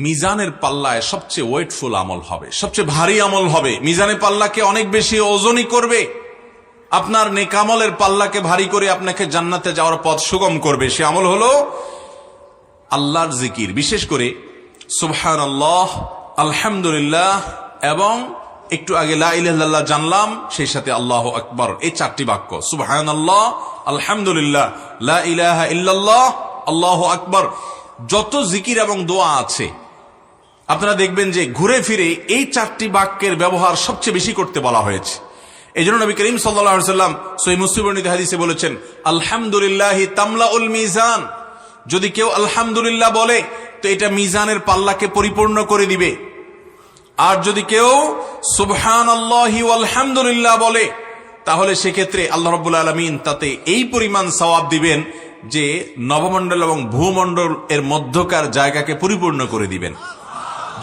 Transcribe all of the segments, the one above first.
মিজানের পাল্লায় সবচেয়ে ওয়েটফুল আমল হবে, সবচেয়ে ভারী আমল হবে, মিজানের পাল্লাকে অনেক বেশি ওজনই করবে, আপনার নেকামলের পাল্লাকে ভারী করে আপনাকে জান্নাতে যাওয়ার পথ সুগম করবে। সে আমল হলো আল্লাহর জিকির, বিশেষ করে সুবহানাল্লাহ, আলহামদুলিল্লাহ এবং একটু আগে লা ইলাহা ইল্লাল্লাহ জানলাম, সেই সাথে আল্লাহু আকবার, এই চারটি বাক্য সুবহানাল্লাহ, আলহামদুলিল্লাহ, লা ইলাহা ইল্লাল্লাহ, আল্লাহু আকবার। যত জিকির এবং দোয়া আছে আপনারা দেখবেন যে ঘুরে ফিরে এই চারটি বাক্যের ব্যবহার সবচেয়ে বেশি করতে বলা হয়েছে। এই জন্য নবী করিম সাল্লাল্লাহু আলাইহি ওয়াসাল্লাম সহিহ মুসলিম বর্ণিত হাদিসে বলেছেন, আলহামদুলিল্লাহি তামলাউল মিজান। যদি কেউ আলহামদুলিল্লাহ বলে তো এটা মিজানের পাল্লাকে পরিপূর্ণ করে দিবে। আর যদি কেউ সুবহানাল্লাহি ওয়া আলহামদুলিল্লাহ বলে তাহলে সেক্ষেত্রে আল্লাহ রাব্বুল আলামিন তাতে এই পরিমাণ সওয়াব দিবেন যে নবমণ্ডল এবং ভূমণ্ডল এর মধ্যকার জায়গাকে পরিপূর্ণ করে দিবেন।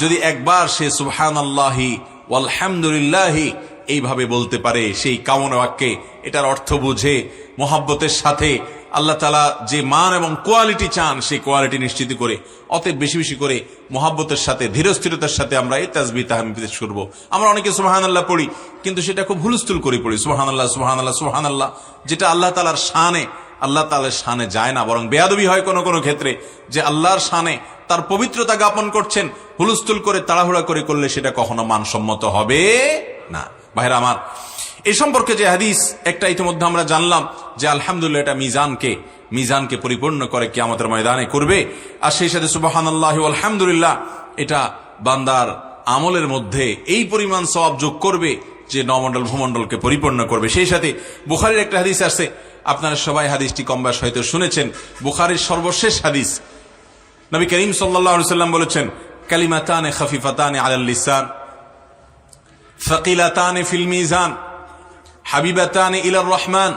যদি একবার সে সুবহানাল্লাহি ওয়া আলহামদুলিল্লাহি এইভাবে বলতে পারে, সেই কামনা বাক্যে এটার অর্থ বুঝে মোহাব্বতের সাথে আল্লাহ তাআলা যে মান এবং কোয়ালিটি চান সেই কোয়ালিটি নিশ্চিত করে, অতএব বেশি বেশি করে মোহাব্বতের সাথে ধীরস্থিরতার সাথে আমরা এই তাসবিহ তাহমিদ পেশ করব। আমরা অনেকে সুবহানাল্লাহ পড়ি কিন্তু সেটা খুব হুলস্থুল করে পড়ি, সুবহানাল্লাহ সুবহানাল্লাহ সুবহানাল্লাহ, যেটা আল্লাহ তাআলার শানে, আল্লাহ তাআলার শানে যায় না, বরং বেয়াদবি হয় কোন কোন ক্ষেত্রে, যে আল্লাহর শানে তার পবিত্রতা জ্ঞাপন করছেন, হুলস্থুল করে তাড়াহুড়া করে করলে সেটা কখনো মানসম্মত হবে না। ভাইরা আমার, এই সম্পর্কে যে হাদিস একটা ইতিমধ্যে আমরা জানলাম যে আলহামদুলিল্লাহ এটা মিজানকে পরিপূর্ণ করে কিয়ামতের ময়দানে করবে। আর সেই সাথে সুবহানাল্লাহি ওয়া আলহামদুলিল্লাহ এটা বান্দার আমলের মধ্যে এই পরিমাণ সওয়াব যোগ করবে যে নমণ্ডল ভূমণ্ডলকে পরিপূর্ণ করবে। সেই সাথে বুখারীর একটা হাদিস আছে, আপনারা সবাই হাদিসটি কম বেশ হয়তো শুনেছেন, বুখারীর সর্বশেষ হাদিস। নবী করিম সাল্লাল্লাহু আলাইহি ওয়াসাল্লাম বলেছেন, কালিমাতানে খাফিফাতানে আলাল লিসান সাকিলাতানে ফিল মিজান হাবিবাতানে ইলার রহমান।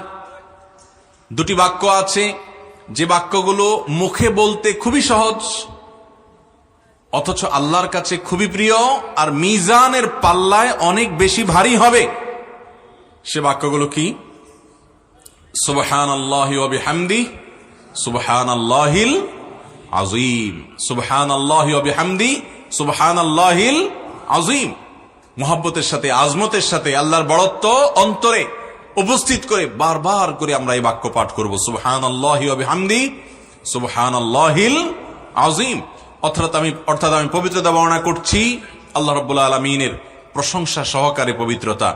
দুটি বাক্য আছে যে বাক্যগুলো মুখে বলতে খুবই সহজ অথচ আল্লাহর কাছে খুবই প্রিয় আর মিজানের পাল্লায় অনেক বেশি ভারী হবে। সে বাক্যগুলো কি? সুবহানাল্লাহি ওয়া বিহামদিহি সুবহানাল্লাহিল আযীম, সুবহানাল্লাহি ওয়া বিহামদিহি সুবহানাল্লাহিল আযীম। মুহাব্বতের সাথে, আজমতের সাথে, আল্লাহর বড়ত্ব অন্তরে উপস্থিত করে বারবার করে আমরা এই বাক্য পাঠ করব, সুবহানাল্লাহি ওয়া বিহামদিহি সুবহানাল্লাহিল আযীম। অর্থাৎ আমি পবিত্রতা বর্ণনা করছি আল্লাহ রাব্বুল আলামিনের প্রশংসা সহকারে পবিত্রতা।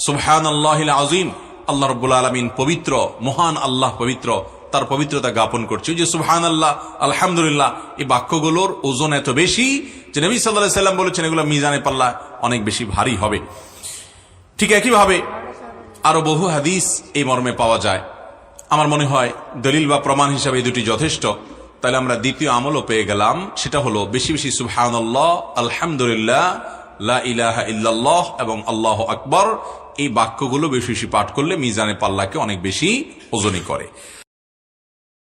সুবহানাল্লাহিল আযীম, আল্লাহ রাব্বুল আলামিন পবিত্র, মহান আল্লাহ পবিত্র, তার পবিত্রতা জ্ঞাপন করছি। যে সুবহানাল্লাহ, আলহামদুলিল্লাহ, এই বাক্যগুলোর ওজন এত বেশি যে নবী সাল্লাল্লাহু আলাইহি ওয়াসাল্লাম বলেছেন এগুলো মিজানের পাল্লা অনেক বেশি ভারী হবে। ঠিক একইভাবে আরো বহু হাদিস এই মর্মে পাওয়া যায়। আমার মনে হয় দলিল বা প্রমাণ হিসাবে এই দুটি যথেষ্ট। তাহলে আমরা দ্বিতীয় আমলও পেয়ে গেলাম, সেটা হলো বেশি বেশি সুবহানাল্লাহ, আলহামদুলিল্লাহ, লা ইলাহা ইল্লাল্লাহ এবং আল্লাহু আকবার, এই বাক্যগুলো বেশি বেশি পাঠ করলে মিজানের পাল্লাকে অনেক বেশি ওজনই করে।